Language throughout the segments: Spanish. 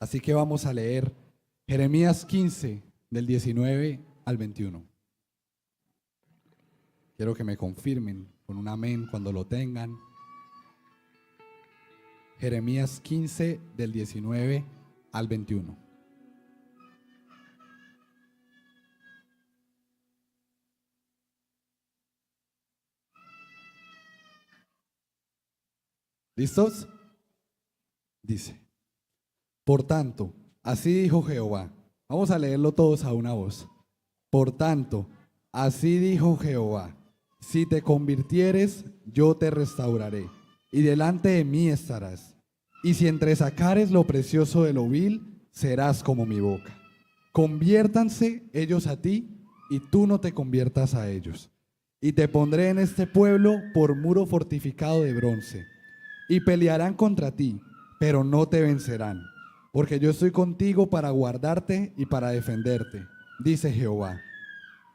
Así que vamos a leer Jeremías 15, del 19 al 21. Quiero que me confirmen con un amén cuando lo tengan. Jeremías 15, del 19 al 21. ¿Listos? Dice: Por tanto, así dijo Jehová. Vamos a leerlo todos a una voz. Por tanto, así dijo Jehová: si te convirtieres, yo te restauraré, y delante de mí estarás. Y si entresacares lo precioso de lo vil, serás como mi boca. Conviértanse ellos a ti, y tú no te conviertas a ellos. Y te pondré en este pueblo por muro fortificado de bronce. Y pelearán contra ti, pero no te vencerán, porque yo estoy contigo para guardarte y para defenderte, dice Jehová.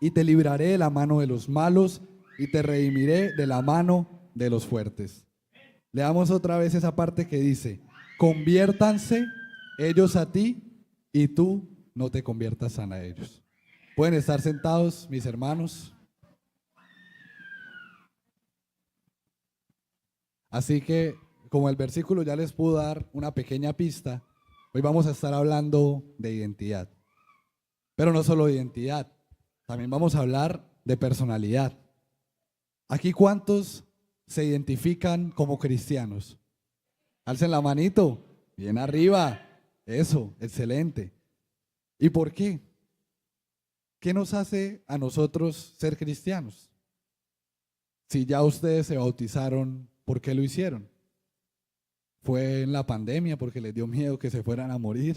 Y te libraré de la mano de los malos, y te redimiré de la mano de los fuertes. Leamos otra vez esa parte que dice: conviértanse ellos a ti, y tú no te conviertas a ellos. Pueden estar sentados, mis hermanos. Así que, como el versículo ya les pudo dar una pequeña pista, hoy vamos a estar hablando de identidad. Pero no solo de identidad, también vamos a hablar de personalidad. Aquí, ¿cuántos se identifican como cristianos? Alcen la manito, bien arriba. Eso, excelente. ¿Y por qué? ¿Qué nos hace a nosotros ser cristianos? Si ya ustedes se bautizaron, ¿por qué lo hicieron? ¿Fue en la pandemia porque les dio miedo que se fueran a morir?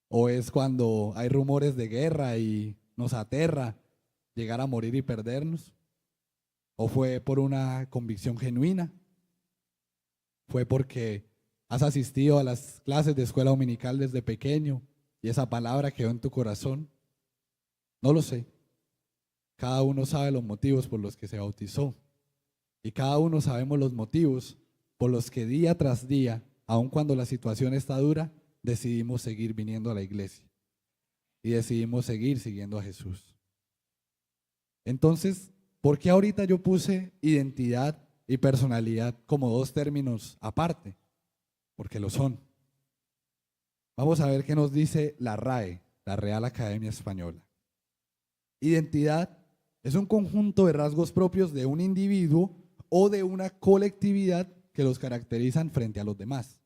¿O es cuando hay rumores de guerra y nos aterra llegar a morir y perdernos? ¿O fue por una convicción genuina? ¿Fue porque has asistido a las clases de escuela dominical desde pequeño y esa palabra quedó en tu corazón? No lo sé. Cada uno sabe los motivos por los que se bautizó. Y cada uno sabemos los motivos por los que día tras día, aun cuando la situación está dura, decidimos seguir viniendo a la iglesia. Y decidimos seguir siguiendo a Jesús. Entonces, ¿por qué ahorita yo puse identidad y personalidad como dos términos aparte? Porque lo son. Vamos a ver qué nos dice la RAE, la Real Academia Española. Identidad es un conjunto de rasgos propios de un individuo o de una colectividad que los caracterizan frente a los demás.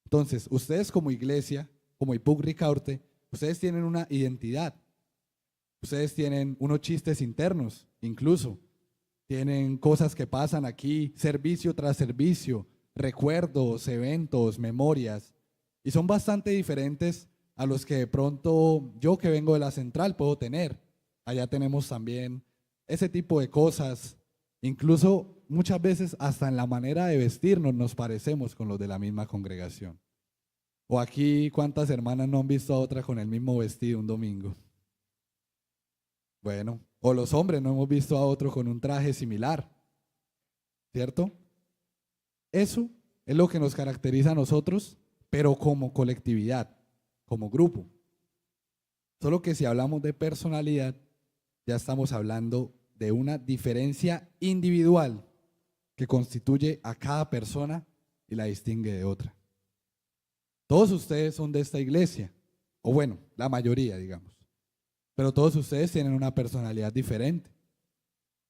Entonces, ustedes como iglesia, como IPUC Ricaurte, ustedes tienen una identidad. Ustedes tienen unos chistes internos, incluso. Tienen cosas que pasan aquí, servicio tras servicio, recuerdos, eventos, memorias. Y son bastante diferentes a los que de pronto yo, que vengo de la central, puedo tener. Allá tenemos también ese tipo de cosas. Incluso muchas veces hasta en la manera de vestirnos nos parecemos con los de la misma congregación. O aquí, ¿cuántas hermanas no han visto a otra con el mismo vestido un domingo? Bueno, o los hombres no hemos visto a otro con un traje similar, ¿cierto? Eso es lo que nos caracteriza a nosotros, pero como colectividad, como grupo. Solo que si hablamos de personalidad, ya estamos hablando de una diferencia individual que constituye a cada persona y la distingue de otra. Todos ustedes son de esta iglesia, o bueno, la mayoría, digamos. Pero todos ustedes tienen una personalidad diferente.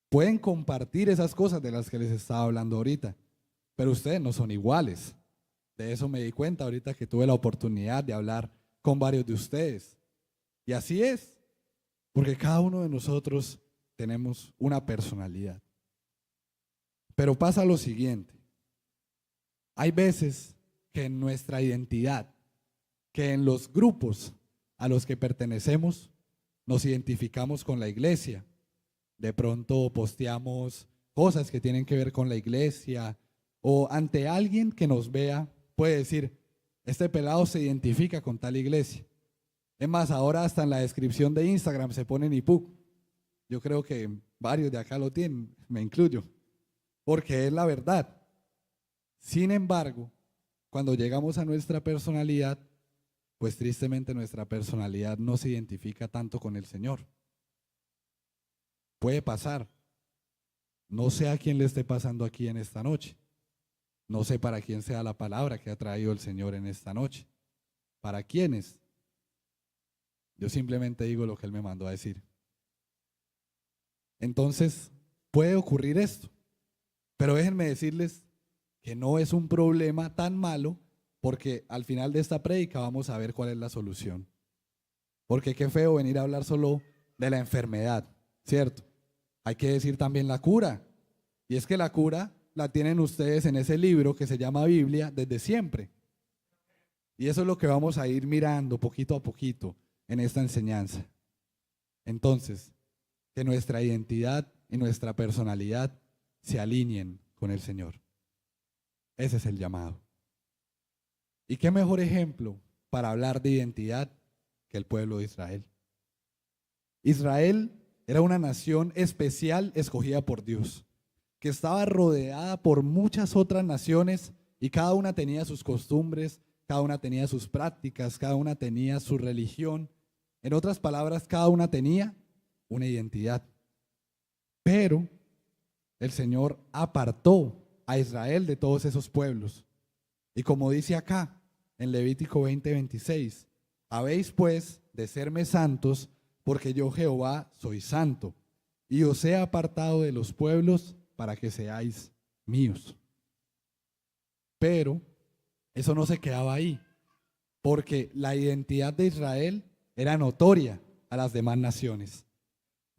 Pueden compartir esas cosas de las que les estaba hablando ahorita, pero ustedes no son iguales. De eso me di cuenta ahorita que tuve la oportunidad de hablar con varios de ustedes. Y así es, porque cada uno de nosotros tenemos una personalidad. Pero pasa lo siguiente. Hay veces que en nuestra identidad, que en los grupos a los que pertenecemos, nos identificamos con la iglesia. De pronto posteamos cosas que tienen que ver con la iglesia, o ante alguien que nos vea puede decir: este pelado se identifica con tal iglesia. Es más, ahora hasta en la descripción de Instagram se pone IPUC. Yo creo que varios de acá lo tienen, me incluyo, porque es la verdad. Sin embargo, cuando llegamos a nuestra personalidad, pues tristemente nuestra personalidad no se identifica tanto con el Señor. Puede pasar. No sé a quién le esté pasando aquí en esta noche. No sé para quién sea la palabra que ha traído el Señor en esta noche. ¿Para quiénes? Yo simplemente digo lo que Él me mandó a decir. Entonces, puede ocurrir esto. Pero déjenme decirles que no es un problema tan malo, porque al final de esta prédica vamos a ver cuál es la solución. Porque qué feo venir a hablar solo de la enfermedad, ¿cierto? Hay que decir también la cura. Y es que la cura la tienen ustedes en ese libro que se llama Biblia desde siempre. Y eso es lo que vamos a ir mirando poquito a poquito en esta enseñanza. Entonces, que nuestra identidad y nuestra personalidad se alineen con el Señor. Ese es el llamado. ¿Y qué mejor ejemplo para hablar de identidad que el pueblo de Israel? Israel era una nación especial escogida por Dios, que estaba rodeada por muchas otras naciones y cada una tenía sus costumbres, cada una tenía sus prácticas, cada una tenía su religión. En otras palabras, cada una tenía una identidad. Pero el Señor apartó a Israel de todos esos pueblos. Y como dice acá en Levítico 20:26, habéis pues de serme santos, porque yo Jehová soy santo, y os he apartado de los pueblos para que seáis míos. Pero eso no se quedaba ahí, porque la identidad de Israel era notoria a las demás naciones.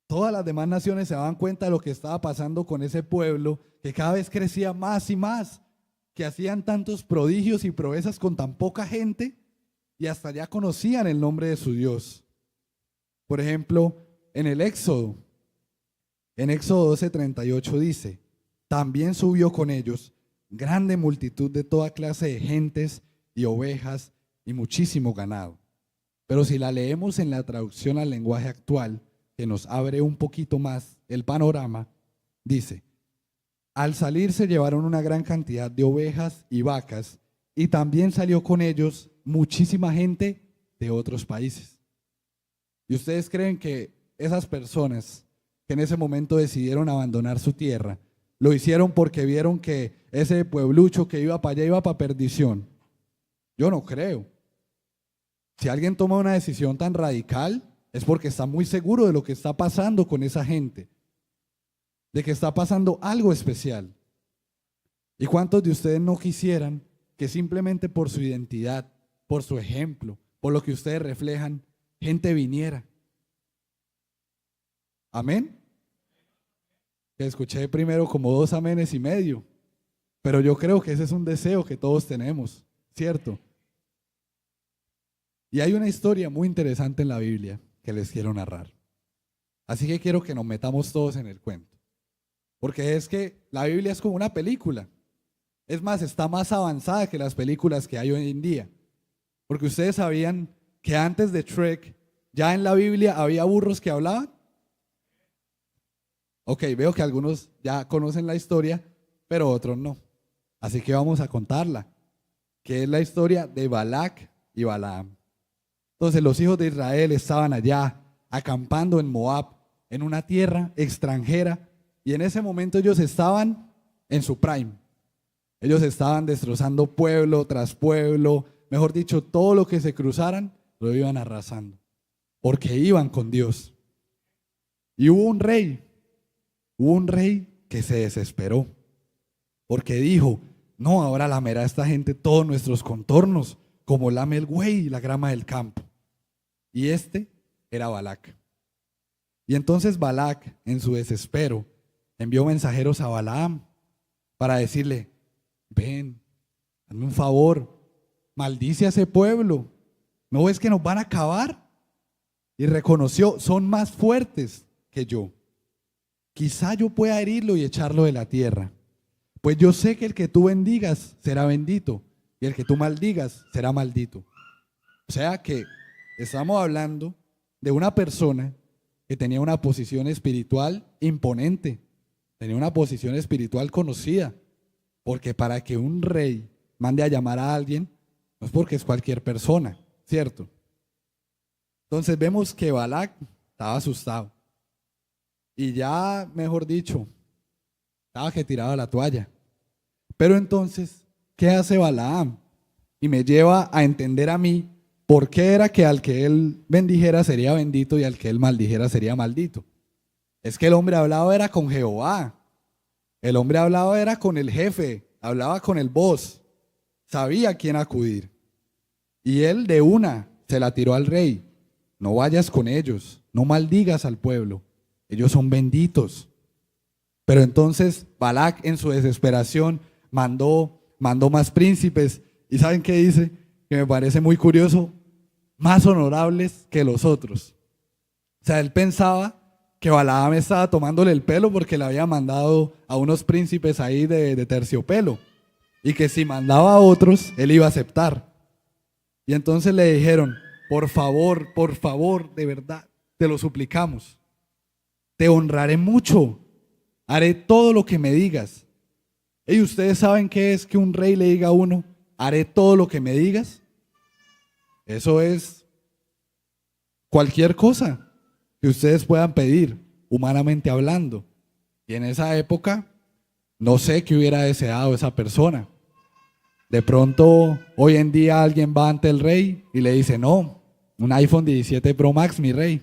Todas las demás naciones se daban cuenta de lo que estaba pasando con ese pueblo, que cada vez crecía más y más, que hacían tantos prodigios y proezas con tan poca gente, y hasta ya conocían el nombre de su Dios. Por ejemplo, en Éxodo 12:38 dice: también subió con ellos grande multitud de toda clase de gentes y ovejas y muchísimo ganado. Pero si la leemos en la traducción al lenguaje actual, que nos abre un poquito más el panorama, dice: al salir se llevaron una gran cantidad de ovejas y vacas, y también salió con ellos muchísima gente de otros países. ¿Y ustedes creen que esas personas que en ese momento decidieron abandonar su tierra, lo hicieron porque vieron que ese pueblucho que iba para allá iba para perdición? Yo no creo. Si alguien toma una decisión tan radical, es porque está muy seguro de lo que está pasando con esa gente, de que está pasando algo especial. ¿Y cuántos de ustedes no quisieran que simplemente por su identidad, por su ejemplo, por lo que ustedes reflejan, gente viniera? ¿Amén? Que escuché primero como 2 amenes y medio, pero yo creo que ese es un deseo que todos tenemos, ¿cierto? Y hay una historia muy interesante en la Biblia que les quiero narrar. Así que quiero que nos metamos todos en el cuento. Porque es que la Biblia es como una película. Es más, está más avanzada que las películas que hay hoy en día. Porque ustedes sabían que antes de Shrek, ya en la Biblia había burros que hablaban. Ok, veo que algunos ya conocen la historia, pero otros no. Así que vamos a contarla, que es la historia de Balac y Balaam. Entonces los hijos de Israel estaban allá acampando en Moab, en una tierra extranjera, y en ese momento ellos estaban en su prime. Ellos estaban destrozando pueblo tras pueblo, mejor dicho, todo lo que se cruzaran lo iban arrasando, porque iban con Dios. Y hubo un rey que se desesperó, porque dijo: no, ahora lamerá esta gente todos nuestros contornos, como lame el buey la grama del campo. Y este era Balac. Y entonces Balac, en su desespero, envió mensajeros a Balaam para decirle: ven, hazme un favor, maldice a ese pueblo, ¿no ves que nos van a acabar? Y reconoció: son más fuertes que yo, quizá yo pueda herirlo y echarlo de la tierra, pues yo sé que el que tú bendigas será bendito y el que tú maldigas será maldito. O sea que estamos hablando de una persona que tenía una posición espiritual imponente, tenía una posición espiritual conocida, porque para que un rey mande a llamar a alguien, no es porque es cualquier persona, ¿cierto? Entonces vemos que Balac estaba asustado y ya, mejor dicho, estaba que tiraba la toalla. Pero entonces, ¿qué hace Balaam? Y me lleva a entender a mí por qué era que al que él bendijera sería bendito y al que él maldijera sería maldito. Es que el hombre hablaba era con Jehová. El hombre hablaba era con el jefe, hablaba con el boss, sabía a quién acudir. Y él de una se la tiró al rey. No vayas con ellos, no maldigas al pueblo, ellos son benditos. Pero entonces Balac en su desesperación mandó más príncipes. ¿Y saben qué dice? Que me parece muy curioso, más honorables que los otros. O sea, él pensaba que Balaam estaba tomándole el pelo porque le había mandado a unos príncipes ahí de terciopelo. Y que si mandaba a otros, él iba a aceptar. Y entonces le dijeron, por favor, de verdad, te lo suplicamos. Te honraré mucho. Haré todo lo que me digas. ¿Y ustedes saben qué es que un rey le diga a uno, haré todo lo que me digas? Eso es cualquier cosa que ustedes puedan pedir, humanamente hablando. Y en esa época, no sé qué hubiera deseado esa persona. De pronto, hoy en día alguien va ante el rey y le dice, no, un iPhone 17 Pro Max, mi rey.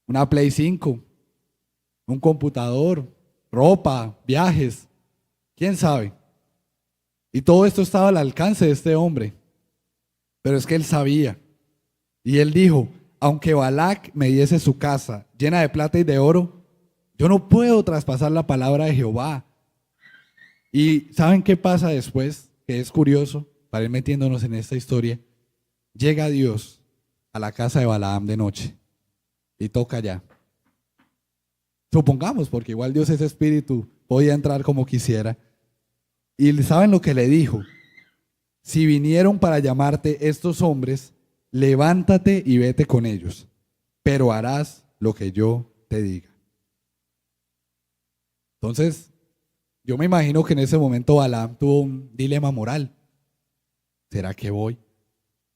Una Play 5, un computador, ropa, viajes, quién sabe. Y todo esto estaba al alcance de este hombre. Pero es que él sabía. Y él dijo, aunque Balac me diese su casa llena de plata y de oro, yo no puedo traspasar la palabra de Jehová. ¿Y saben qué pasa después? Que es curioso, para ir metiéndonos en esta historia. Llega Dios a la casa de Balaam de noche y toca allá. Supongamos, porque igual Dios es espíritu, podía entrar como quisiera. Y ¿saben lo que le dijo? Si vinieron para llamarte estos hombres, levántate y vete con ellos, pero harás lo que yo te diga. Entonces, yo me imagino que en ese momento Balaam tuvo un dilema moral. ¿Será que voy?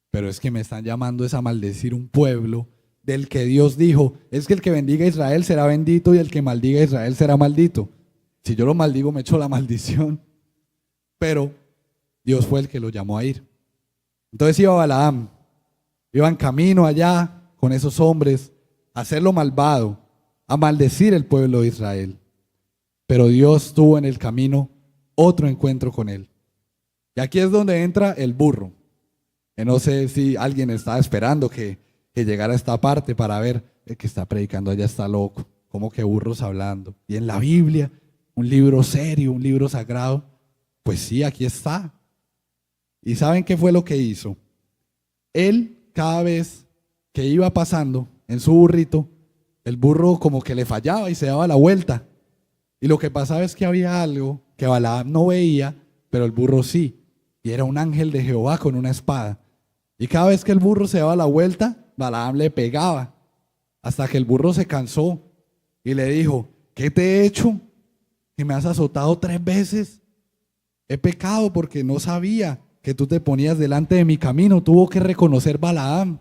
Pero es que me están llamando es a maldecir un pueblo del que Dios dijo, es que el que bendiga a Israel será bendito y el que maldiga a Israel será maldito. Si yo lo maldigo, me echo la maldición. Pero Dios fue el que lo llamó a ir. Entonces iba Balaam, iba en camino allá con esos hombres a hacer lo malvado, a maldecir el pueblo de Israel. Pero Dios tuvo en el camino otro encuentro con él. Y aquí es donde entra el burro. Que no sé si alguien estaba esperando que llegara a esta parte para ver el que está predicando allá está loco. Como que burros hablando. Y en la Biblia, un libro serio, un libro sagrado, pues sí, aquí está. ¿Y saben qué fue lo que hizo? Él, cada vez que iba pasando en su burrito, el burro como que le fallaba y se daba la vuelta. Y lo que pasaba es que había algo que Balaam no veía, pero el burro sí. Y era un ángel de Jehová con una espada. Y cada vez que el burro se daba la vuelta, Balaam le pegaba. Hasta que el burro se cansó y le dijo, ¿qué te he hecho? ¿Que me has azotado 3 veces? He pecado porque no sabía que tú te ponías delante de mi camino. Tuvo que reconocer Balaam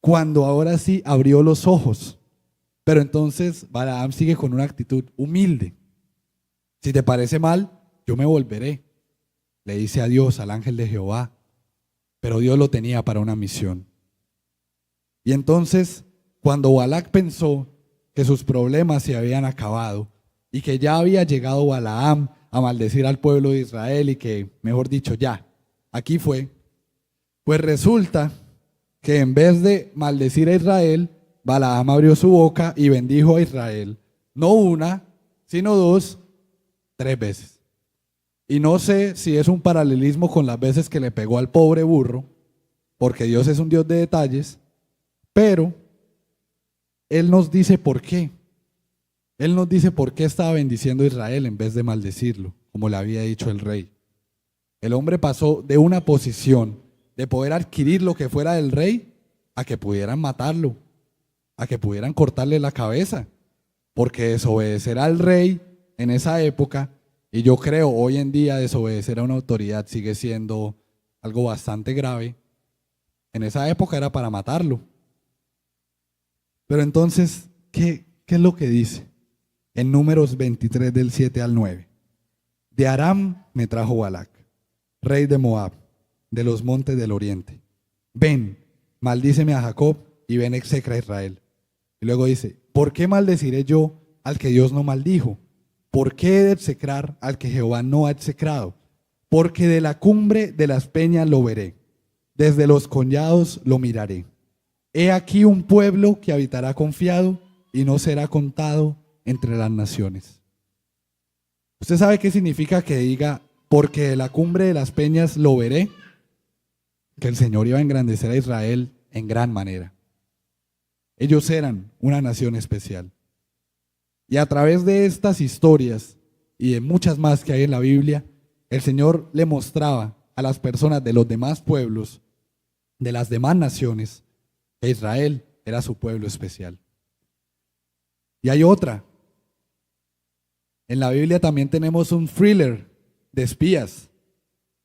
cuando ahora sí abrió los ojos. Pero entonces Balaam sigue con una actitud humilde. Si te parece mal, yo me volveré. Le dice a Dios, al ángel de Jehová. Pero Dios lo tenía para una misión. Y entonces, cuando Balac pensó que sus problemas se habían acabado y que ya había llegado Balaam a maldecir al pueblo de Israel y que, mejor dicho, ya, aquí fue, pues resulta que en vez de maldecir a Israel, Balaam abrió su boca y bendijo a Israel, no una, sino 2, 3 veces. Y no sé si es un paralelismo con las veces que le pegó al pobre burro, porque Dios es un Dios de detalles, pero Él nos dice por qué. Él nos dice por qué estaba bendiciendo a Israel en vez de maldecirlo, como le había dicho el rey. El hombre pasó de una posición de poder adquirir lo que fuera del rey a que pudieran matarlo, a que pudieran cortarle la cabeza, porque desobedecer al rey en esa época, y yo creo hoy en día desobedecer a una autoridad sigue siendo algo bastante grave, En esa época era para matarlo. Pero entonces, ¿qué es lo que dice? En Números 23 del 7 al 9. De Aram me trajo Balac, rey de Moab, de los montes del oriente. Ven, maldíceme a Jacob y ven execra a Israel. Y luego dice, ¿por qué maldeciré yo al que Dios no maldijo? ¿Por qué he de execrar al que Jehová no ha execrado? Porque de la cumbre de las peñas lo veré, desde los collados lo miraré. He aquí un pueblo que habitará confiado y no será contado entre las naciones. ¿Usted sabe qué significa que diga, porque de la cumbre de las peñas lo veré? Que el Señor iba a engrandecer a Israel en gran manera. Ellos eran una nación especial. Y a través de estas historias y de muchas más que hay en la Biblia, el Señor le mostraba a las personas de los demás pueblos, de las demás naciones, que Israel era su pueblo especial. Y hay otra. En la Biblia también tenemos un thriller de espías.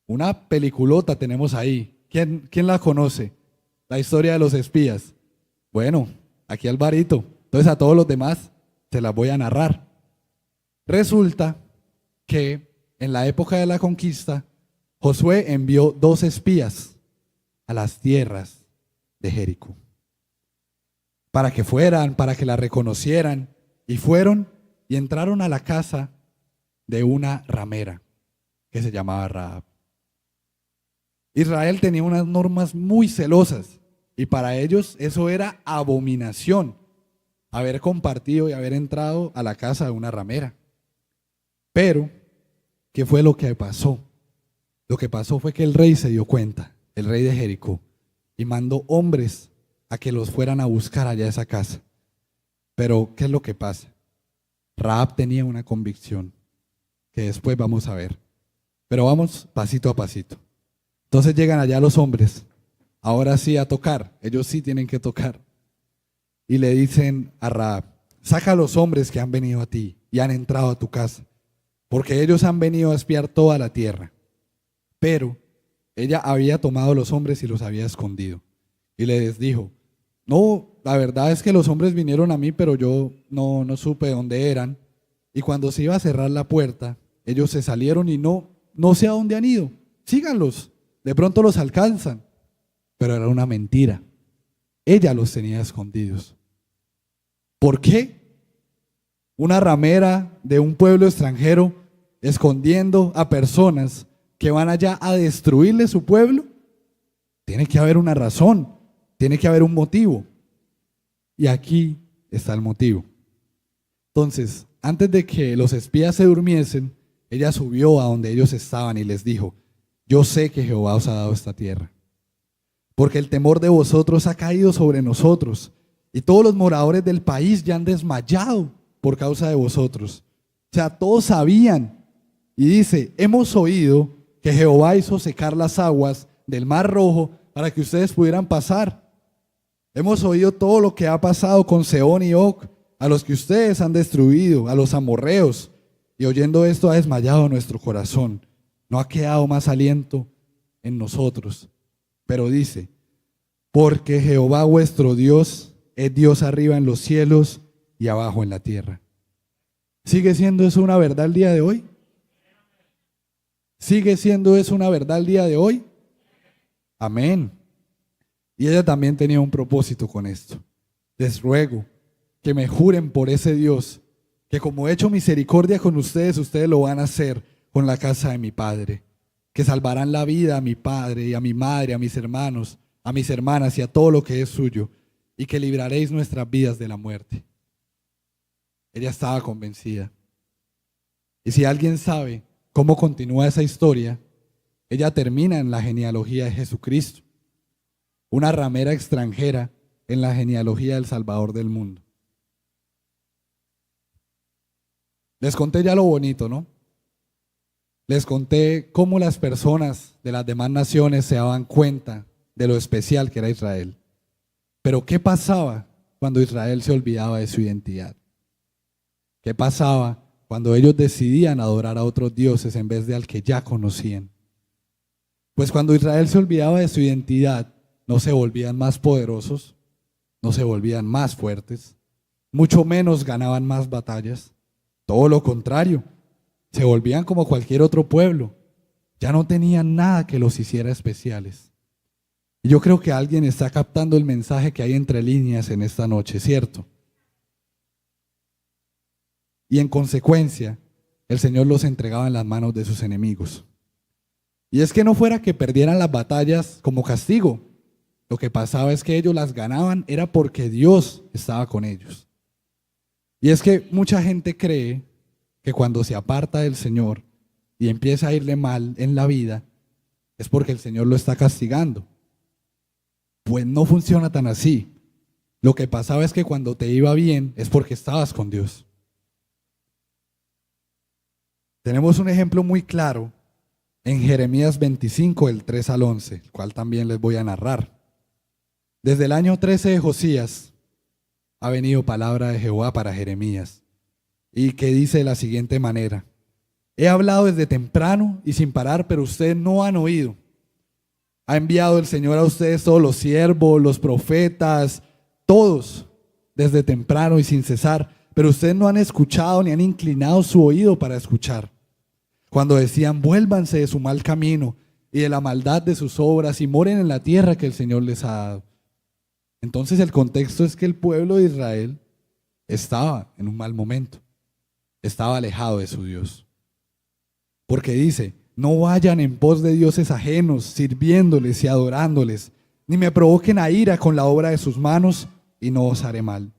Una peliculota tenemos ahí. ¿Quién la conoce? La historia de los espías. Bueno, aquí Alvarito. Entonces a todos los demás se las voy a narrar. Resulta que en la época de la conquista, Josué envió 2 espías a las tierras de Jericó. Para que fueran, para que la reconocieran. Y fueron y entraron a la casa de una ramera que se llamaba Rahab. Israel tenía unas normas muy celosas y para ellos eso era abominación, haber compartido y haber entrado a la casa de una ramera. Pero, ¿qué fue lo que pasó? Lo que pasó fue que el rey se dio cuenta, el rey de Jericó, y mandó hombres a que los fueran a buscar allá a esa casa. Pero, ¿qué es lo que pasa? Rahab tenía una convicción que después vamos a ver. Pero vamos pasito a pasito. Entonces llegan allá los hombres, ahora sí a tocar, ellos sí tienen que tocar. Y le dicen a Rahab, saca a los hombres que han venido a ti y han entrado a tu casa, porque ellos han venido a espiar toda la tierra. Pero ella había tomado los hombres y los había escondido. Y les dijo, no, la verdad es que los hombres vinieron a mí, pero yo no supe dónde eran. Y cuando se iba a cerrar la puerta, ellos se salieron y no sé a dónde han ido. Síganlos, de pronto los alcanzan. Pero era una mentira. Ella los tenía escondidos. ¿Por qué? Una ramera de un pueblo extranjero escondiendo a personas que van allá a destruirle su pueblo. Tiene que haber una razón. Tiene que haber un motivo. Y aquí está el motivo. Entonces, antes de que los espías se durmiesen, ella subió a donde ellos estaban y les dijo, yo sé que Jehová os ha dado esta tierra, porque el temor de vosotros ha caído sobre nosotros, y todos los moradores del país ya han desmayado por causa de vosotros. O sea, todos sabían. Y dice, hemos oído que Jehová hizo secar las aguas del Mar Rojo para que ustedes pudieran pasar. Hemos oído todo lo que ha pasado con Sehón y Og, a los que ustedes han destruido, a los amorreos. Y oyendo esto ha desmayado nuestro corazón. No ha quedado más aliento en nosotros. Pero dice, porque Jehová vuestro Dios es Dios arriba en los cielos y abajo en la tierra. ¿Sigue siendo eso una verdad el día de hoy? ¿Sigue siendo eso una verdad el día de hoy? Amén. Y ella también tenía un propósito con esto. Les ruego que me juren por ese Dios, que como he hecho misericordia con ustedes, ustedes lo van a hacer con la casa de mi padre, que salvarán la vida a mi padre y a mi madre, a mis hermanos, a mis hermanas y a todo lo que es suyo, y que libraréis nuestras vidas de la muerte. Ella estaba convencida. Y si alguien sabe cómo continúa esa historia, ella termina en la genealogía de Jesucristo, una ramera extranjera en la genealogía del Salvador del mundo. Les conté ya lo bonito, ¿no? Les conté cómo las personas de las demás naciones se daban cuenta de lo especial que era Israel. Pero ¿qué pasaba cuando Israel se olvidaba de su identidad? ¿Qué pasaba cuando ellos decidían adorar a otros dioses en vez de al que ya conocían? Pues cuando Israel se olvidaba de su identidad, no se volvían más poderosos, no se volvían más fuertes, mucho menos ganaban más batallas. Todo lo contrario, se volvían como cualquier otro pueblo. Ya no tenían nada que los hiciera especiales. Y yo creo que alguien está captando el mensaje que hay entre líneas en esta noche, ¿cierto? Y en consecuencia, el Señor los entregaba en las manos de sus enemigos. Y es que no fuera que perdieran las batallas como castigo. Lo que pasaba es que ellos las ganaban era porque Dios estaba con ellos. Y es que mucha gente cree que cuando se aparta del Señor y empieza a irle mal en la vida, es porque el Señor lo está castigando. Pues no funciona tan así. Lo que pasaba es que cuando te iba bien es porque estabas con Dios. Tenemos un ejemplo muy claro en Jeremías 25, del 3 al 11, el cual también les voy a narrar. Desde el año 13 de Josías ha venido palabra de Jehová para Jeremías, y que dice de la siguiente manera: he hablado desde temprano y sin parar, pero ustedes no han oído. Ha enviado el Señor a ustedes todos los siervos, los profetas, todos, desde temprano y sin cesar, pero ustedes no han escuchado ni han inclinado su oído para escuchar. Cuando decían: vuélvanse de su mal camino y de la maldad de sus obras y moren en la tierra que el Señor les ha dado. Entonces el contexto es que el pueblo de Israel estaba en un mal momento, estaba alejado de su Dios. Porque dice: no vayan en pos de dioses ajenos, sirviéndoles y adorándoles, ni me provoquen a ira con la obra de sus manos, y no os haré mal.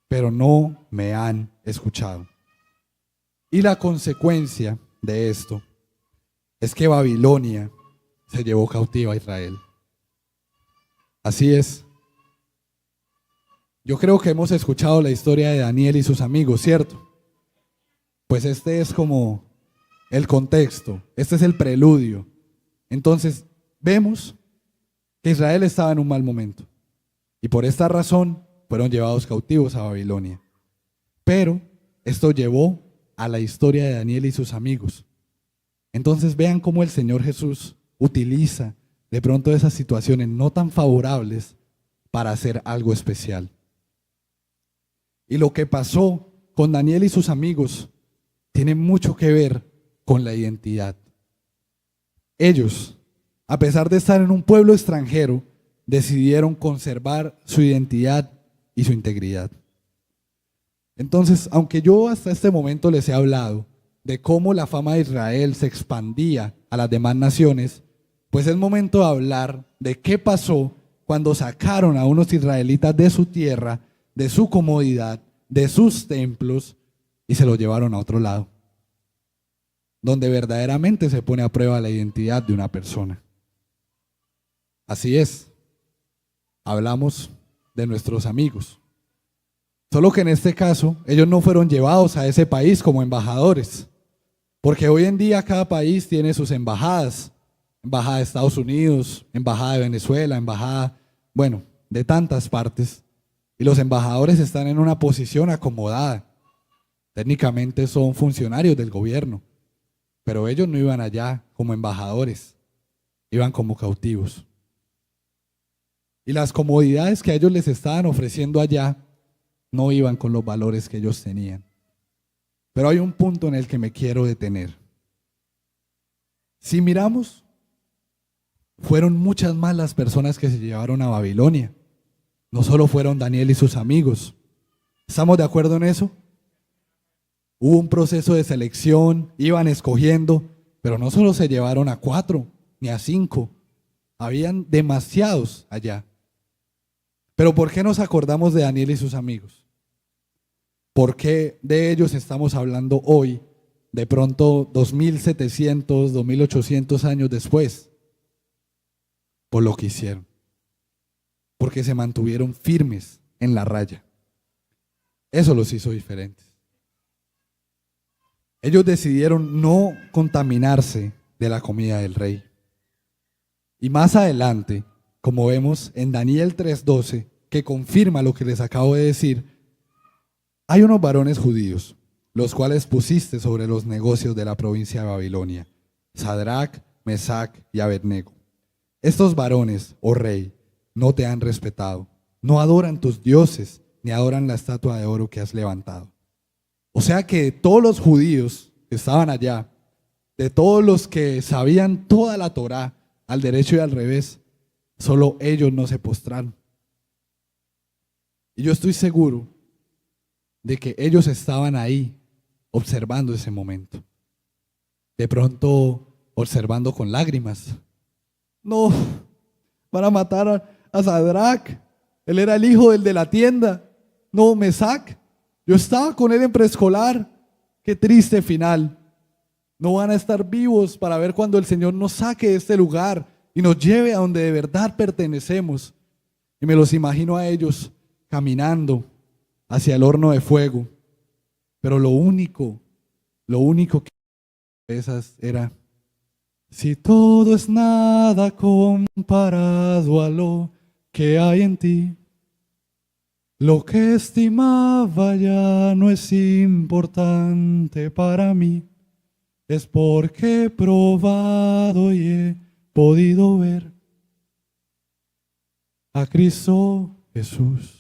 Pero no me han escuchado. Y la consecuencia de esto es que Babilonia se llevó cautiva a Israel. Así es. Yo creo que hemos escuchado la historia de Daniel y sus amigos, ¿cierto? Pues este es como el contexto, este es el preludio. Entonces, vemos que Israel estaba en un mal momento y por esta razón fueron llevados cautivos a Babilonia. Pero esto llevó a la historia de Daniel y sus amigos. Entonces vean cómo el Señor Jesús utiliza de pronto esas situaciones no tan favorables para hacer algo especial. Y lo que pasó con Daniel y sus amigos tiene mucho que ver con la identidad. Ellos, a pesar de estar en un pueblo extranjero, decidieron conservar su identidad y su integridad. Entonces, aunque yo hasta este momento les he hablado de cómo la fama de Israel se expandía a las demás naciones, pues es momento de hablar de qué pasó cuando sacaron a unos israelitas de su tierra, de su comodidad, de sus templos, y se los llevaron a otro lado, donde verdaderamente se pone a prueba la identidad de una persona. Así es, hablamos de nuestros amigos. Solo que en este caso, ellos no fueron llevados a ese país como embajadores, porque hoy en día cada país tiene sus embajadas, embajada de Estados Unidos, embajada de Venezuela, embajada, bueno, de tantas partes, y los embajadores están en una posición acomodada. Técnicamente son funcionarios del gobierno, pero ellos no iban allá como embajadores, iban como cautivos. Y las comodidades que a ellos les estaban ofreciendo allá no iban con los valores que ellos tenían. Pero hay un punto en el que me quiero detener. Si miramos, fueron muchas más las personas que se llevaron a Babilonia. No solo fueron Daniel y sus amigos. ¿Estamos de acuerdo en eso? Hubo un proceso de selección, iban escogiendo, pero no solo se llevaron a 4 ni a 5, habían demasiados allá. Pero ¿por qué nos acordamos de Daniel y sus amigos? ¿Por qué de ellos estamos hablando hoy, de pronto 2700, 2800 años después? Por lo que hicieron. Porque se mantuvieron firmes en la raya. Eso los hizo diferentes. Ellos decidieron no contaminarse de la comida del rey. Y más adelante, como vemos en Daniel 3:12, que confirma lo que les acabo de decir, hay unos varones judíos, los cuales pusiste sobre los negocios de la provincia de Babilonia, Sadrac, Mesac y Abednego. Estos varones, oh rey, no te han respetado. No adoran tus dioses, ni adoran la estatua de oro que has levantado. O sea que de todos los judíos que estaban allá, de todos los que sabían toda la Torá, al derecho y al revés, solo ellos no se postraron. Y yo estoy seguro de que ellos estaban ahí observando ese momento. De pronto observando con lágrimas. No, van a matar a Sadrach. Él era el hijo del de la tienda. No, Mesac. Yo estaba con él en preescolar. Qué triste final. No van a estar vivos para ver cuando el Señor nos saque de este lugar y nos lleve a donde de verdad pertenecemos. Y me los imagino a ellos caminando hacia el horno de fuego. Pero lo único que esas era: si todo es nada comparado a lo que hay en ti, lo que estimaba ya no es importante para mí, es porque he probado y he podido ver a Cristo Jesús.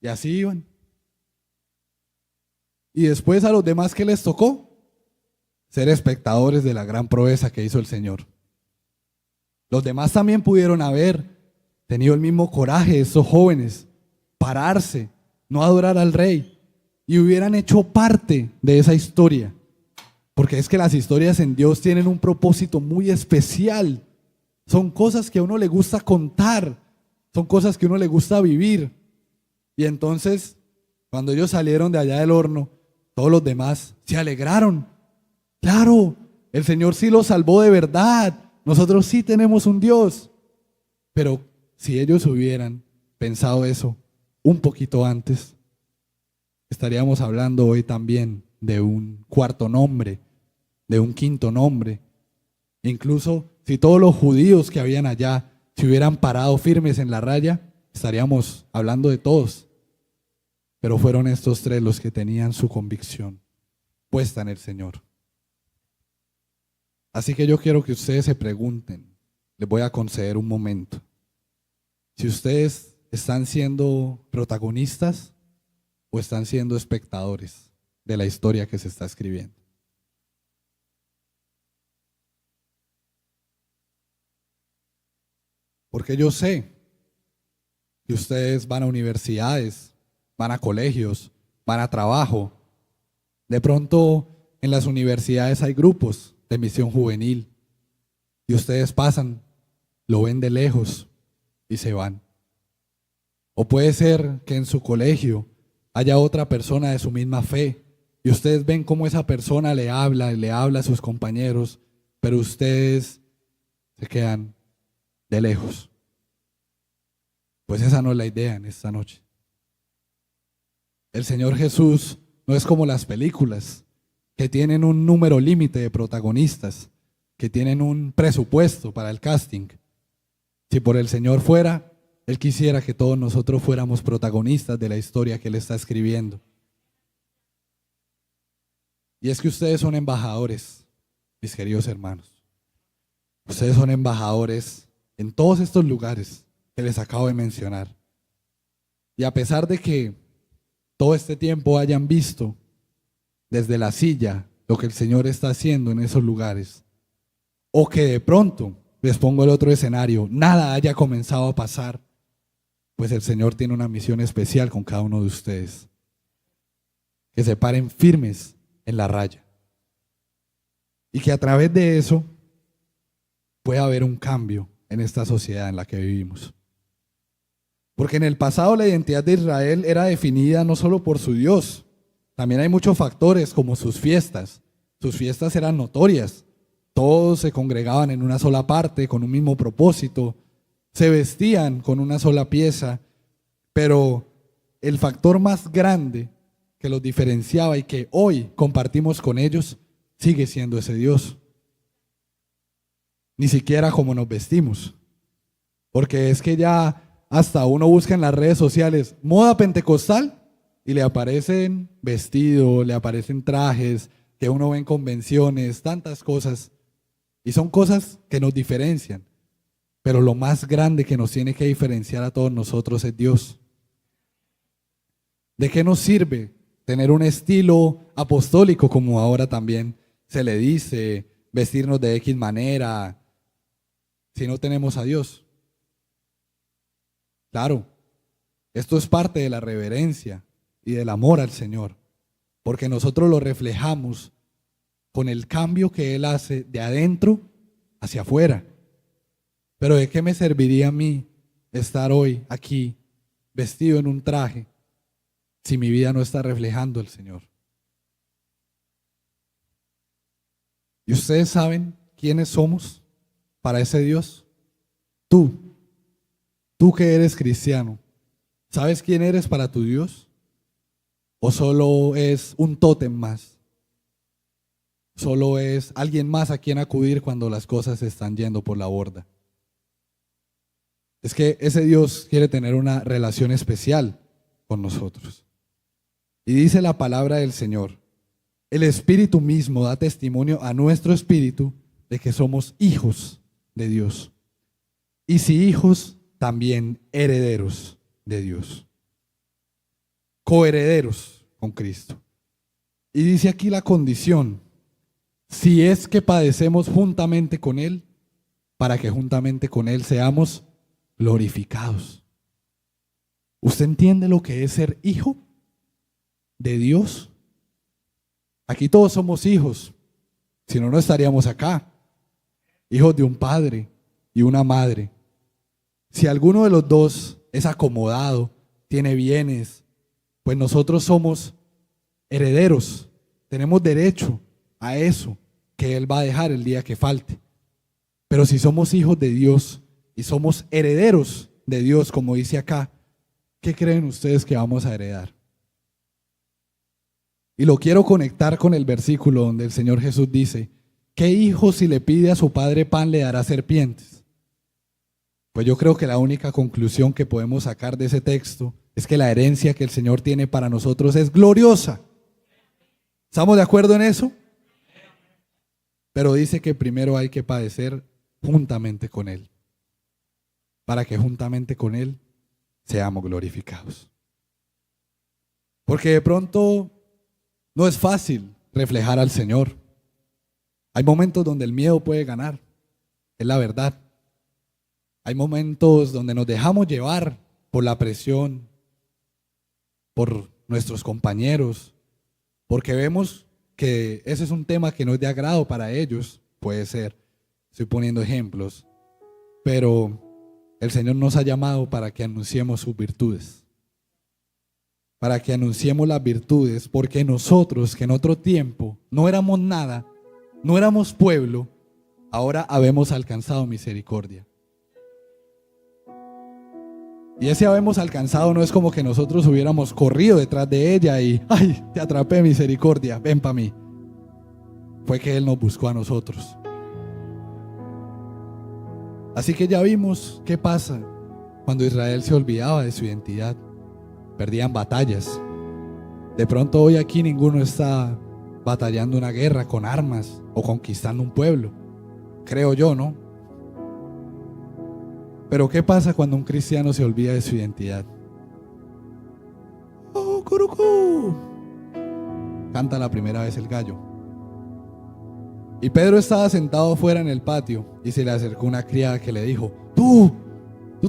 Y así iban. Y después a los demás, ¿qué les tocó? Ser espectadores de la gran proeza que hizo el Señor. Los demás también pudieron haber tenido el mismo coraje, esos jóvenes, pararse, no adorar al rey, y hubieran hecho parte de esa historia. Porque es que las historias en Dios tienen un propósito muy especial. Son cosas que a uno le gusta contar, son cosas que a uno le gusta vivir. Y entonces, cuando ellos salieron de allá del horno, todos los demás se alegraron. Claro, el Señor sí los salvó de verdad. Nosotros sí tenemos un Dios. Pero si ellos hubieran pensado eso un poquito antes, estaríamos hablando hoy también de un cuarto nombre, de un quinto nombre. Incluso si todos los judíos que habían allá se hubieran parado firmes en la raya, estaríamos hablando de todos. Pero fueron estos tres los que tenían su convicción puesta en el Señor. Así que yo quiero que ustedes se pregunten, les voy a conceder un momento, si ustedes están siendo protagonistas o están siendo espectadores de la historia que se está escribiendo. Porque yo sé que ustedes van a universidades, van a colegios, van a trabajo. De pronto en las universidades hay grupos de misión juvenil y ustedes pasan, lo ven de lejos y se van. O puede ser que en su colegio haya otra persona de su misma fe y ustedes ven cómo esa persona le habla a sus compañeros, pero ustedes se quedan de lejos. Pues esa no es la idea en esta noche. El Señor Jesús no es como las películas, que tienen un número límite de protagonistas, que tienen un presupuesto para el casting. Si por el Señor fuera, Él quisiera que todos nosotros fuéramos protagonistas de la historia que Él está escribiendo. Y es que ustedes son embajadores, mis queridos hermanos. Ustedes son embajadores en todos estos lugares que les acabo de mencionar. Y a pesar de que todo este tiempo hayan visto desde la silla lo que el Señor está haciendo en esos lugares, o que de pronto, les pongo el otro escenario, nada haya comenzado a pasar, pues el Señor tiene una misión especial con cada uno de ustedes. Que se paren firmes en la raya. Y que a través de eso pueda haber un cambio en esta sociedad en la que vivimos. Porque en el pasado la identidad de Israel era definida no solo por su Dios, también hay muchos factores como sus fiestas. Sus fiestas eran notorias, todos se congregaban en una sola parte con un mismo propósito, se vestían con una sola pieza, pero el factor más grande que los diferenciaba y que hoy compartimos con ellos sigue siendo ese Dios. Ni siquiera como nos vestimos, porque es que ya hasta uno busca en las redes sociales moda pentecostal y le aparecen vestidos, le aparecen trajes que uno ve en convenciones, tantas cosas. Y son cosas que nos diferencian. Pero lo más grande que nos tiene que diferenciar a todos nosotros es Dios. ¿De qué nos sirve tener un estilo apostólico, como ahora también se le dice, vestirnos de X manera, si no tenemos a Dios? Claro, esto es parte de la reverencia y del amor al Señor, porque nosotros lo reflejamos con el cambio que Él hace de adentro hacia afuera. Pero ¿de qué me serviría a mí estar hoy aquí vestido en un traje si mi vida no está reflejando al Señor? ¿Y ustedes saben quiénes somos para ese Dios? Tú que eres cristiano, ¿sabes quién eres para tu Dios? ¿O solo es un tótem más? ¿Solo es alguien más a quien acudir cuando las cosas se están yendo por la borda? Es que ese Dios quiere tener una relación especial con nosotros. Y dice la palabra del Señor: el Espíritu mismo da testimonio a nuestro espíritu de que somos hijos de Dios. Y si hijos, también herederos de Dios. Coherederos con Cristo. Y dice aquí la condición: si es que padecemos juntamente con Él, para que juntamente con Él seamos glorificados. ¿Usted entiende lo que es ser hijo de Dios? Aquí todos somos hijos, si no, no estaríamos acá. Hijos de un padre y una madre. Si alguno de los dos es acomodado, tiene bienes, pues nosotros somos herederos, tenemos derecho a eso que Él va a dejar el día que falte. Pero si somos hijos de Dios y somos herederos de Dios, como dice acá, ¿qué creen ustedes que vamos a heredar? Y lo quiero conectar con el versículo donde el Señor Jesús dice: ¿qué hijo si le pide a su padre pan le dará serpientes? Pues yo creo que la única conclusión que podemos sacar de ese texto es que la herencia que el Señor tiene para nosotros es gloriosa. ¿Estamos de acuerdo en eso? Pero dice que primero hay que padecer juntamente con Él, para que juntamente con Él seamos glorificados. Porque de pronto no es fácil reflejar al Señor. Hay momentos donde el miedo puede ganar, es la verdad. Hay momentos donde nos dejamos llevar por la presión, por nuestros compañeros, porque vemos que ese es un tema que no es de agrado para ellos, puede ser. Estoy poniendo ejemplos, pero el Señor nos ha llamado para que anunciemos sus virtudes, para que anunciemos las virtudes, porque nosotros que en otro tiempo no éramos nada, no éramos pueblo, ahora habemos alcanzado misericordia. Y ese habemos alcanzado no es como que nosotros hubiéramos corrido detrás de ella y ¡ay, te atrapé, misericordia, ven para mí! Fue que Él nos buscó a nosotros. Así que ya vimos qué pasa cuando Israel se olvidaba de su identidad. Perdían batallas. De pronto hoy aquí ninguno está batallando una guerra con armas o conquistando un pueblo. Creo yo, ¿no? Pero ¿qué pasa cuando un cristiano se olvida de su identidad? ¡Oh, curucú! Canta la primera vez el gallo. Y Pedro estaba sentado afuera en el patio y se le acercó una criada que le dijo: Tú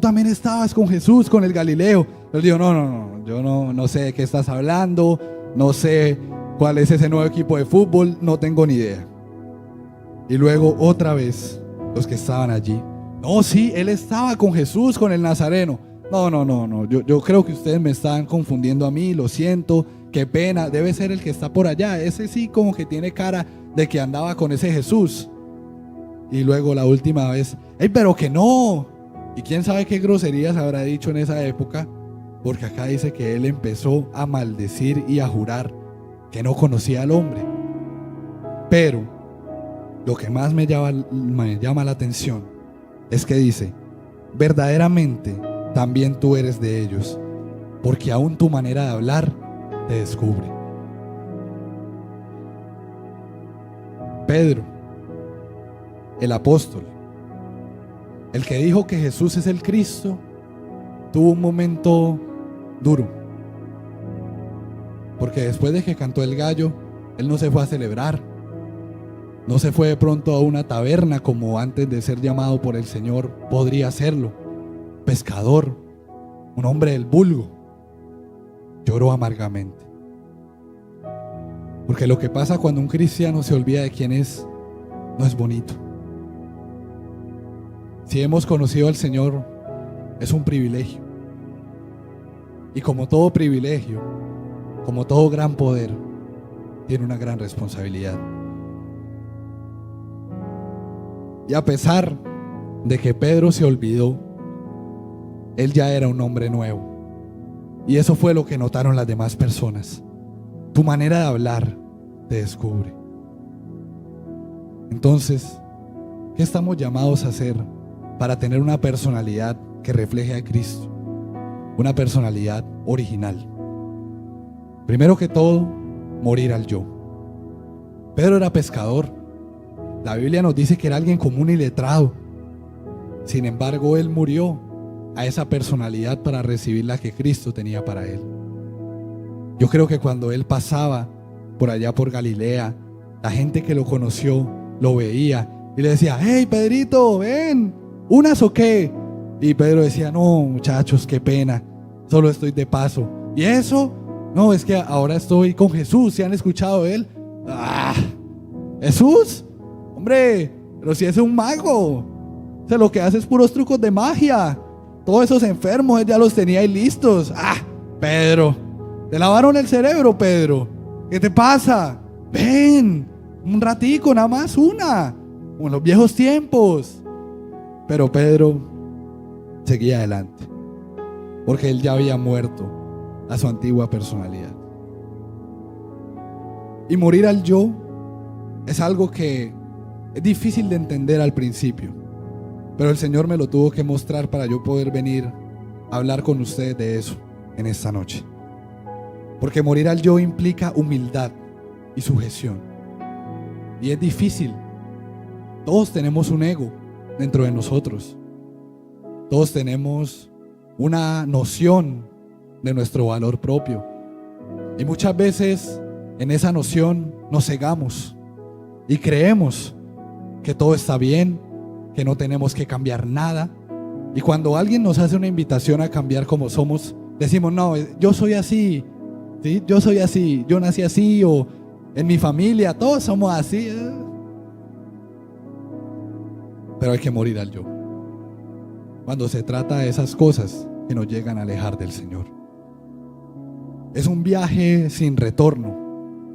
también estabas con Jesús, con el Galileo. Él dijo: no, yo no sé de qué estás hablando, no sé cuál es ese nuevo equipo de fútbol, no tengo ni idea. Y luego otra vez los que estaban allí: no, sí, él estaba con Jesús, con el Nazareno. No, yo creo que ustedes me están confundiendo a mí, lo siento, qué pena, debe ser el que está por allá, ese sí como que tiene cara de que andaba con ese Jesús. Y luego la última vez: ¡ey, pero que no! Y quién sabe qué groserías habrá dicho en esa época, porque acá dice que él empezó a maldecir y a jurar que no conocía al hombre. Pero lo que más me llama la atención es que dice: verdaderamente también tú eres de ellos, porque aún tu manera de hablar te descubre. Pedro, el apóstol, El que dijo que Jesús es el Cristo tuvo un momento duro, porque después de que cantó el gallo, él no se fue a celebrar, no se fue de pronto a una taberna como antes de ser llamado por el Señor podría hacerlo. Pescador, un hombre del vulgo, lloró amargamente. Porque lo que pasa cuando un cristiano se olvida de quién es, no es bonito. Si hemos conocido al Señor, es un privilegio. Y como todo privilegio, como todo gran poder, tiene una gran responsabilidad. Y a pesar de que Pedro se olvidó, él ya era un hombre nuevo. Y eso fue lo que notaron las demás personas. Tu manera de hablar te descubre. Entonces, ¿qué estamos llamados a hacer para tener una personalidad que refleje a Cristo? Una personalidad original. Primero que todo, morir al yo. Pedro era pescador. La Biblia nos dice que era alguien común y letrado. Sin embargo, él murió a esa personalidad para recibir la que Cristo tenía para él. Yo creo que cuando él pasaba por allá por Galilea, la gente que lo conoció lo veía y le decía: hey Pedrito, ven, ¿unas o qué? Y Pedro decía: no muchachos, qué pena, solo estoy de paso. ¿Y eso? No, es que ahora estoy con Jesús. ¿Se han escuchado de él? ¡Ah! ¿Jesús? Hombre, pero si es un mago, o sea, lo que hace es puros trucos de magia. Todos esos enfermos él ya los tenía ahí listos. ¡Ah! Pedro, te lavaron el cerebro, Pedro. ¿Qué te pasa? Ven, un ratico, nada más una, como en los viejos tiempos. Pero Pedro seguía adelante, porque él ya había muerto a su antigua personalidad. Y morir al yo es algo que es difícil de entender al principio, pero el Señor me lo tuvo que mostrar para yo poder venir a hablar con ustedes de eso en esta noche. Porque morir al yo implica humildad y sujeción. Y es difícil. Todos tenemos un ego dentro de nosotros. Todos tenemos una noción de nuestro valor propio. Y muchas veces en esa noción nos cegamos y creemos que todo está bien, que no tenemos que cambiar nada. Y cuando alguien nos hace una invitación a cambiar como somos, decimos: no, yo soy así, ¿sí? Yo soy así, yo nací así, o en mi familia todos somos así. Pero hay que morir al yo cuando se trata de esas cosas que nos llegan a alejar del Señor. Es un viaje sin retorno,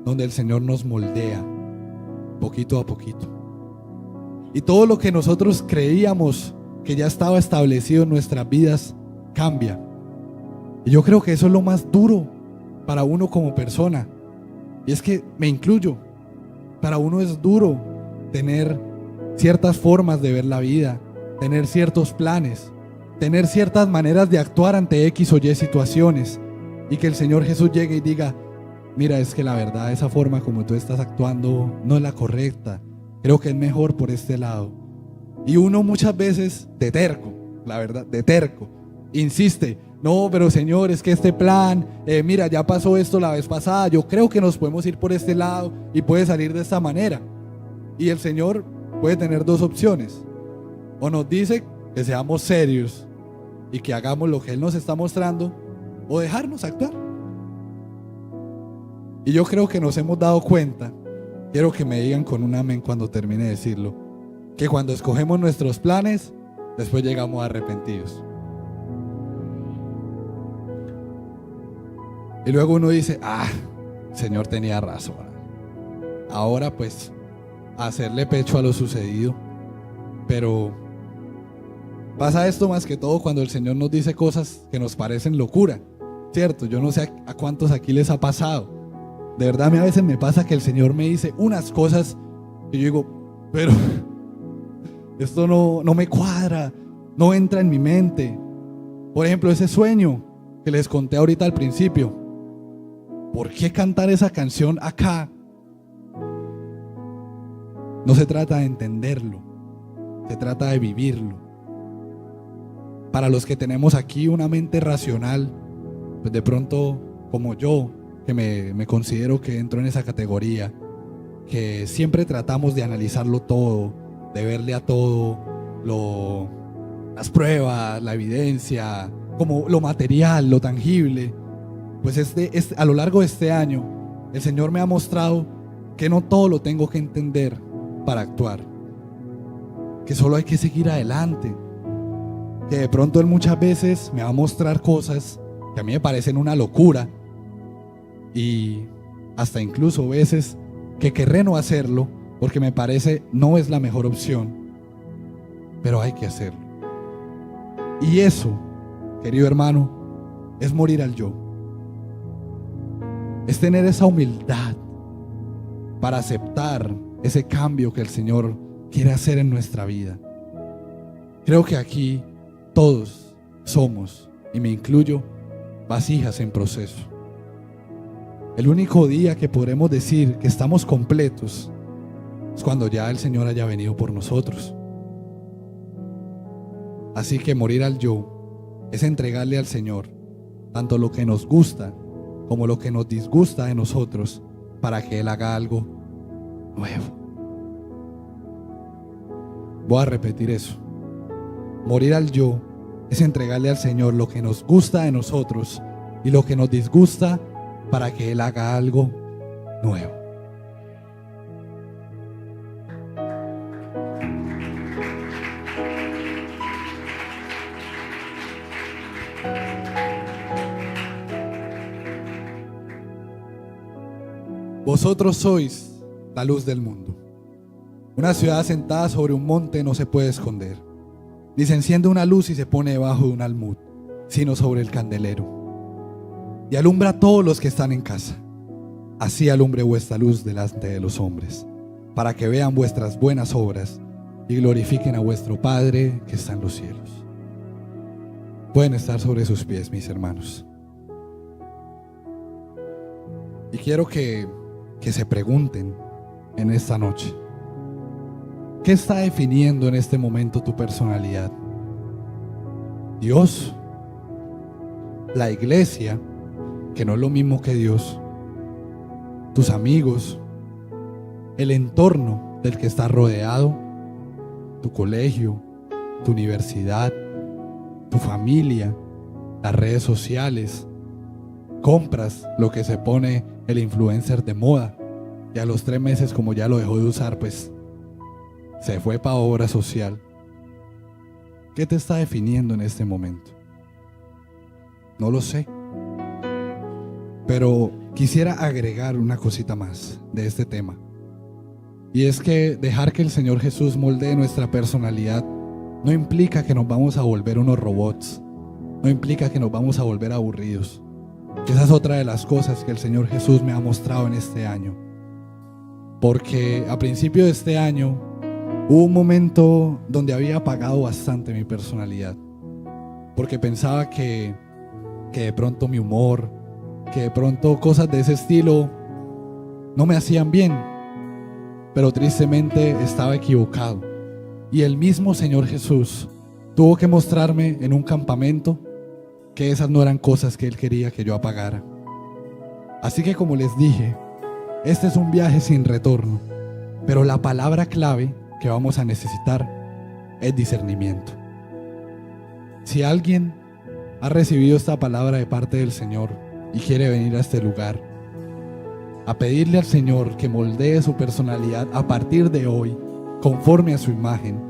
donde el Señor nos moldea poquito a poquito. Y todo lo que nosotros creíamos que ya estaba establecido en nuestras vidas cambia. Y yo creo que eso es lo más duro para uno como persona. Y es que me incluyo. Para uno es duro tener ciertas formas de ver la vida, tener ciertos planes, tener ciertas maneras de actuar ante X o Y situaciones, y que el Señor Jesús llegue y diga: mira, es que la verdad, esa forma como tú estás actuando no es la correcta, creo que es mejor por este lado. Y uno muchas veces de terco, la verdad, de terco, insiste: no, pero Señor, es que este plan, mira, ya pasó esto la vez pasada, yo creo que nos podemos ir por este lado y puede salir de esta manera. Y el Señor puede tener dos opciones: o nos dice que seamos serios y que hagamos lo que Él nos está mostrando, o dejarnos actuar. Y yo creo que nos hemos dado cuenta, quiero que me digan con un amén cuando termine de decirlo, que cuando escogemos nuestros planes, después llegamos arrepentidos. Y luego uno dice: el Señor tenía razón. Ahora pues hacerle pecho a lo sucedido. Pero pasa esto más que todo cuando el Señor nos dice cosas que nos parecen locura, ¿cierto? Yo no sé a cuántos aquí les ha pasado. De verdad, a mí a veces me pasa que el Señor me dice unas cosas que yo digo: pero esto no me cuadra, no entra en mi mente. Por ejemplo, ese sueño que les conté ahorita al principio. ¿Por qué cantar esa canción acá? No se trata de entenderlo, se trata de vivirlo. para los que tenemos aquí una mente racional, pues de pronto, como yo, que me considero que entro en esa categoría, que siempre tratamos de analizarlo todo, de verle a todo las pruebas, la evidencia, como lo material, lo tangible. Pues a lo largo de este año, el Señor me ha mostrado que no todo lo tengo que entender para actuar, que solo hay que seguir adelante, que de pronto Él muchas veces me va a mostrar cosas que a mí me parecen una locura, y hasta incluso veces que querré no hacerlo porque me parece no es la mejor opción, pero hay que hacerlo. Y eso, querido hermano, es morir al yo. Es tener esa humildad para aceptar ese cambio que el Señor quiere hacer en nuestra vida. Creo que aquí todos somos, y me incluyo, vasijas en proceso. El único día que podremos decir que estamos completos es cuando ya el Señor haya venido por nosotros. Así que morir al yo es entregarle al Señor tanto lo que nos gusta como lo que nos disgusta de nosotros, para que Él haga algo nuevo. Voy a repetir eso. Morir al yo es entregarle al Señor lo que nos gusta de nosotros y lo que nos disgusta, para que Él haga algo nuevo. Vosotros sois la luz del mundo. Una ciudad sentada sobre un monte no se puede esconder, ni se enciende una luz y se pone debajo de un almud, sino sobre el candelero, y alumbra a todos los que están en casa. Así alumbre vuestra luz delante de los hombres, para que vean vuestras buenas obras y glorifiquen a vuestro Padre que está en los cielos. Pueden estar sobre sus pies, mis hermanos. Y quiero que se pregunten en esta noche: ¿qué está definiendo en este momento tu personalidad? ¿Dios? ¿La iglesia, que no es lo mismo que Dios? ¿Tus amigos? ¿El entorno del que estás rodeado? ¿Tu colegio? ¿Tu universidad? ¿Tu familia? ¿Las redes sociales? ¿Compras lo que se pone el influencer de moda, y a los 3 meses, como ya lo dejó de usar, pues se fue para obra social? ¿Qué te está definiendo en este momento? No lo sé, pero quisiera agregar una cosita más de este tema, y es que dejar que el Señor Jesús moldee nuestra personalidad no implica que nos vamos a volver unos robots, no implica que nos vamos a volver aburridos. Esa es otra de las cosas que el Señor Jesús me ha mostrado en este año, porque a principio de este año hubo un momento donde había apagado bastante mi personalidad, porque pensaba que de pronto mi humor, que de pronto cosas de ese estilo no me hacían bien, pero tristemente estaba equivocado, y el mismo Señor Jesús tuvo que mostrarme en un campamento que esas no eran cosas que Él quería que yo apagara. Así que, como les dije, este es un viaje sin retorno, pero la palabra clave que vamos a necesitar es discernimiento. Si alguien ha recibido esta palabra de parte del Señor y quiere venir a este lugar a pedirle al Señor que moldee su personalidad a partir de hoy conforme a su imagen,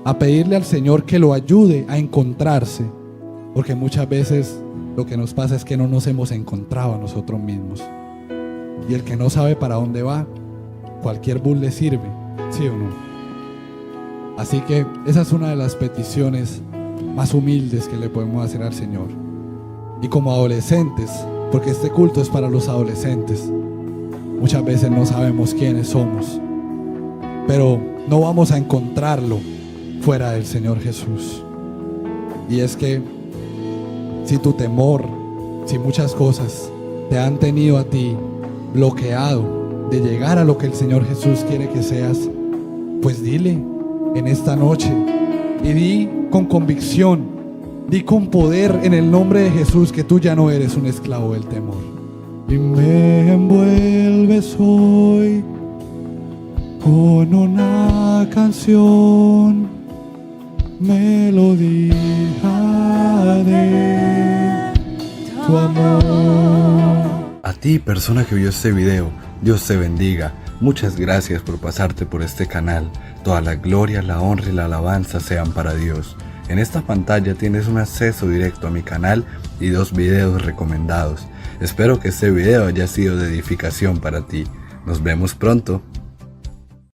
a pedirle al Señor que lo ayude a encontrarse, porque muchas veces lo que nos pasa es que no nos hemos encontrado a nosotros mismos, y el que no sabe para dónde va, cualquier bus le sirve, ¿sí o no? Así que esa es una de las peticiones más humildes que le podemos hacer al Señor. Y como adolescentes, porque este culto es para los adolescentes, muchas veces no sabemos quiénes somos, pero no vamos a encontrarlo fuera del Señor Jesús. Y es que si tu temor, si muchas cosas te han tenido a ti bloqueado de llegar a lo que el Señor Jesús quiere que seas, pues dile en esta noche, y di con convicción Di con poder en el nombre de Jesús que tú ya no eres un esclavo del temor. Y me envuelves hoy con una canción, melodía de tu amor. A ti, persona que vio este video, Dios te bendiga. Muchas gracias por pasarte por este canal. Toda la gloria, la honra y la alabanza sean para Dios. En esta pantalla tienes un acceso directo a mi canal y 2 videos recomendados. Espero que este video haya sido de edificación para ti. Nos vemos pronto.